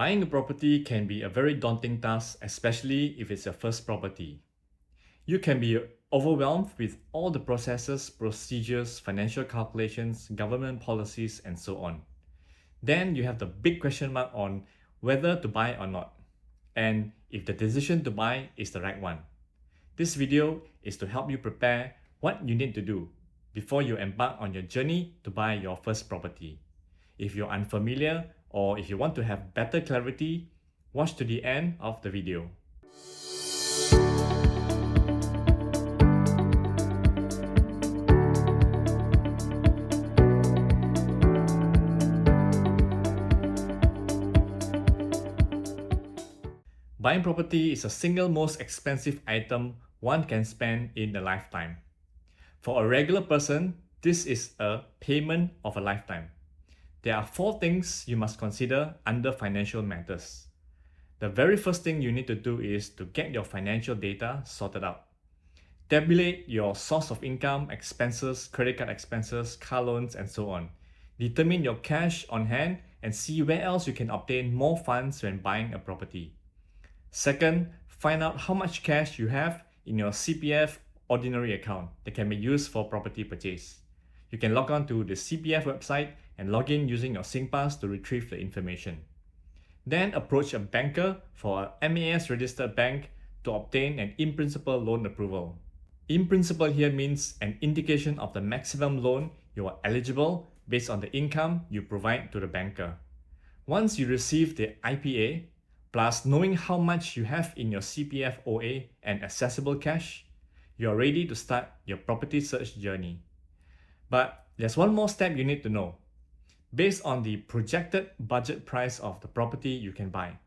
Buying a property can be a very daunting task, especially if it's your first property. You can be overwhelmed with all the processes, procedures, financial calculations, government policies, and so on. Then you have the big question mark on whether to buy or not, and if the decision to buy is the right one. This video is to help you prepare what you need to do before you embark on your journey to buy your first property. If you're unfamiliar or if you want to have better clarity, watch to the end of the video. Buying property is the single most expensive item one can spend in a lifetime. For a regular person, this is a payment of a lifetime. There are 4 things you must consider under financial matters. The very first thing you need to do is to get your financial data sorted out. Tabulate your source of income, expenses, credit card expenses, car loans, and so on. Determine your cash on hand and see where else you can obtain more funds when buying a property. Second, find out how much cash you have in your CPF ordinary account that can be used for property purchase. You can log on to the CPF website and log in using your SingPass to retrieve the information. Then approach a banker for a MAS registered bank to obtain an in-principle loan approval. In-principle here means an indication of the maximum loan you are eligible based on the income you provide to the banker. Once you receive the IPA, plus knowing how much you have in your CPF OA and accessible cash, you are ready to start your property search journey. But there's one more step you need to know. Based on the projected budget price of the property you can buy,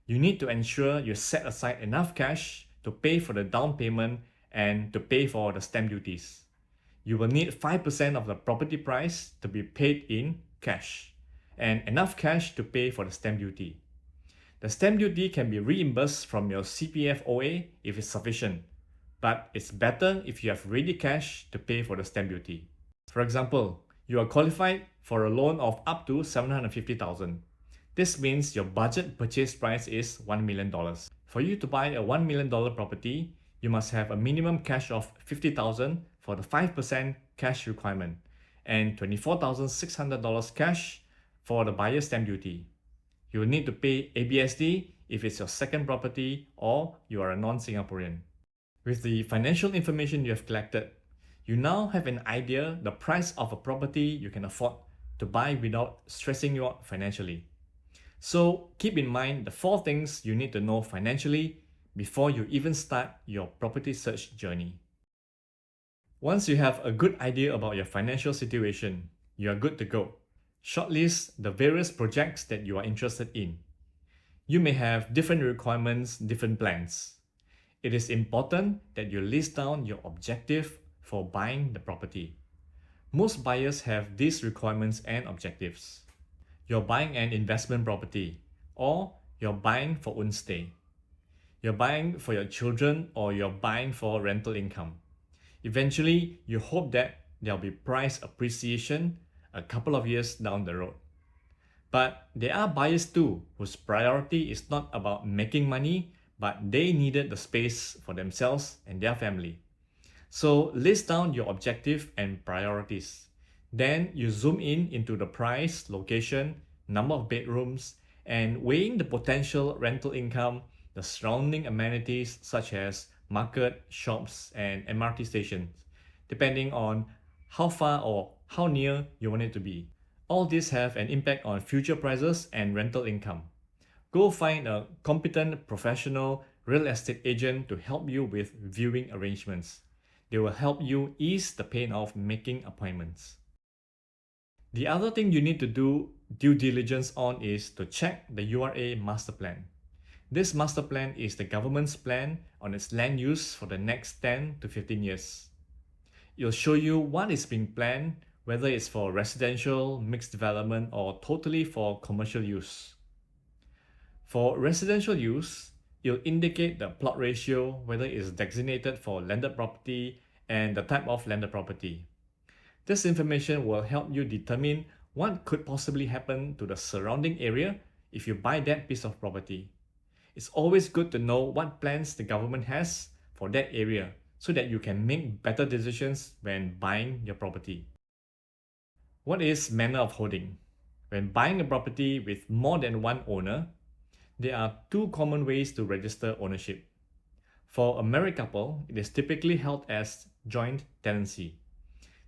you need to ensure you set aside enough cash to pay for the down payment and to pay for the stamp duties. You will need 5% of the property price to be paid in cash and enough cash to pay for the stamp duty. The stamp duty can be reimbursed from your CPF OA if it's sufficient, but it's better if you have ready cash to pay for the stamp duty. For example, you are qualified for a loan of up to $750,000. This means your budget purchase price is $1 million. For you to buy a $1 million property, you must have a minimum cash of $50,000 for the 5% cash requirement and $24,600 cash for the buyer's stamp duty. You will need to pay ABSD if it's your second property or you are a non-Singaporean. With the financial information you have collected, you now have an idea the price of a property you can afford to buy without stressing you out financially. So keep in mind the 4 things you need to know financially before you even start your property search journey. Once you have a good idea about your financial situation, you are good to go. Shortlist the various projects that you are interested in. You may have different requirements, different plans. It is important that you list down your objective for buying the property. Most buyers have these requirements and objectives. You're buying an investment property, or you're buying for own stay. You're buying for your children, or you're buying for rental income. Eventually, you hope that there'll be price appreciation a couple of years down the road. But there are buyers too whose priority is not about making money, but they needed the space for themselves and their family. So list down your objective and priorities. Then you zoom in into the price, location, number of bedrooms, and weighing the potential rental income, the surrounding amenities such as market, shops, and MRT stations, depending on how far or how near you want it to be. All these have an impact on future prices and rental income. Go find a competent professional real estate agent to help you with viewing arrangements. They will help you ease the pain of making appointments. The other thing you need to do due diligence on is to check the URA master plan. This master plan is the government's plan on its land use for the next 10 to 15 years. It'll show you what is being planned, whether it's for residential, mixed development, or totally for commercial use. For residential use, it'll indicate the plot ratio, whether it's designated for landed property, and the type of landed property. This information will help you determine what could possibly happen to the surrounding area if you buy that piece of property. It's always good to know what plans the government has for that area so that you can make better decisions when buying your property. What is manner of holding? When buying a property with more than one owner, there are two common ways to register ownership. For a married couple, it is typically held as joint tenancy.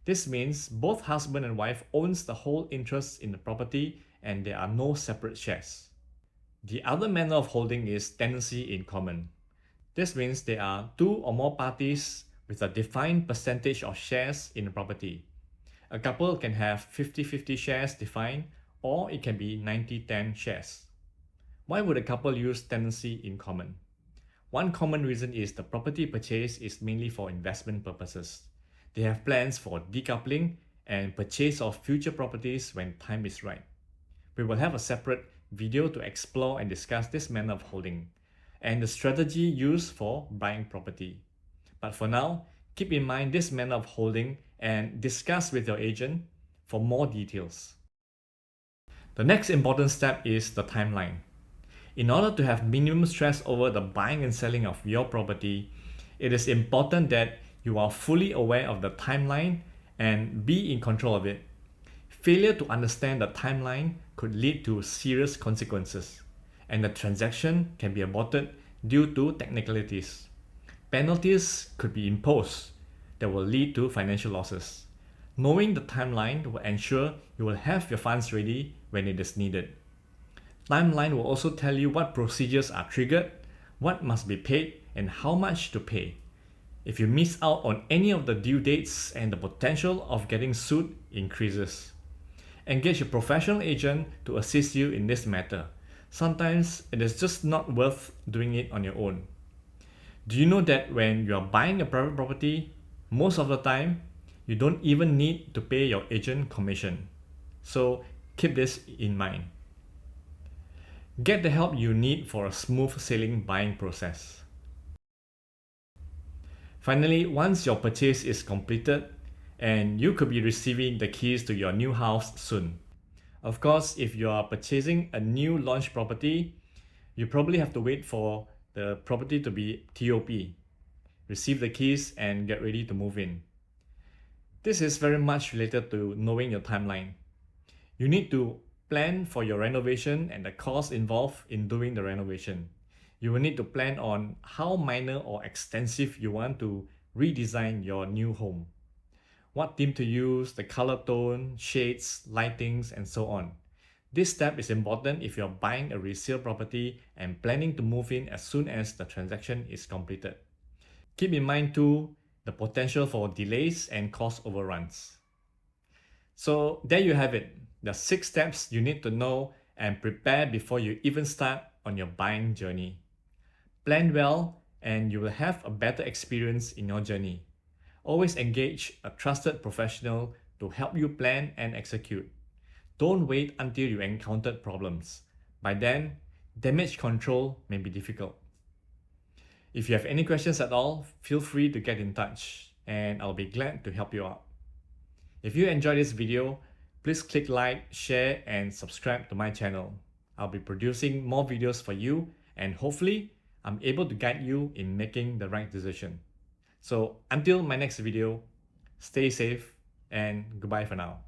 This means both husband and wife owns the whole interest in the property and there are no separate shares. The other manner of holding is tenancy in common. This means there are two or more parties with a defined percentage of shares in the property. A couple can have 50-50 shares defined, or it can be 90-10 shares. Why would a couple use tenancy in common? One common reason is the property purchase is mainly for investment purposes. They have plans for decoupling and purchase of future properties when time is right. We will have a separate video to explore and discuss this manner of holding and the strategy used for buying property. But for now, keep in mind this manner of holding and discuss with your agent for more details. The next important step is the timeline. In order to have minimum stress over the buying and selling of your property, it is important that you are fully aware of the timeline and be in control of it. Failure to understand the timeline could lead to serious consequences, and the transaction can be aborted due to technicalities. Penalties could be imposed that will lead to financial losses. Knowing the timeline will ensure you will have your funds ready when it is needed. Timeline will also tell you what procedures are triggered, what must be paid, and how much to pay. If you miss out on any of the due dates and the potential of getting sued increases. Engage a professional agent to assist you in this matter. Sometimes it is just not worth doing it on your own. Do you know that when you are buying a private property, most of the time, you don't even need to pay your agent commission? So keep this in mind. Get the help you need for a smooth sailing buying process. Finally, once your purchase is completed, and you could be receiving the keys to your new house soon. Of course, if you are purchasing a new launch property, you probably have to wait for the property to be TOP, receive the keys and get ready to move in. This is very much related to knowing your timeline. You need to plan for your renovation and the cost involved in doing the renovation. You will need to plan on how minor or extensive you want to redesign your new home. What theme to use, the color tone, shades, lightings, and so on. This step is important if you're buying a resale property and planning to move in as soon as the transaction is completed. Keep in mind too, the potential for delays and cost overruns. So there you have it, the 6 steps you need to know and prepare before you even start on your buying journey. Plan well and you will have a better experience in your journey. Always engage a trusted professional to help you plan and execute. Don't wait until you encountered problems. By then, damage control may be difficult. If you have any questions at all, feel free to get in touch and I'll be glad to help you out. If you enjoyed this video, please click like, share and subscribe to my channel. I'll be producing more videos for you and hopefully I'm able to guide you in making the right decision. So until my next video, stay safe and goodbye for now.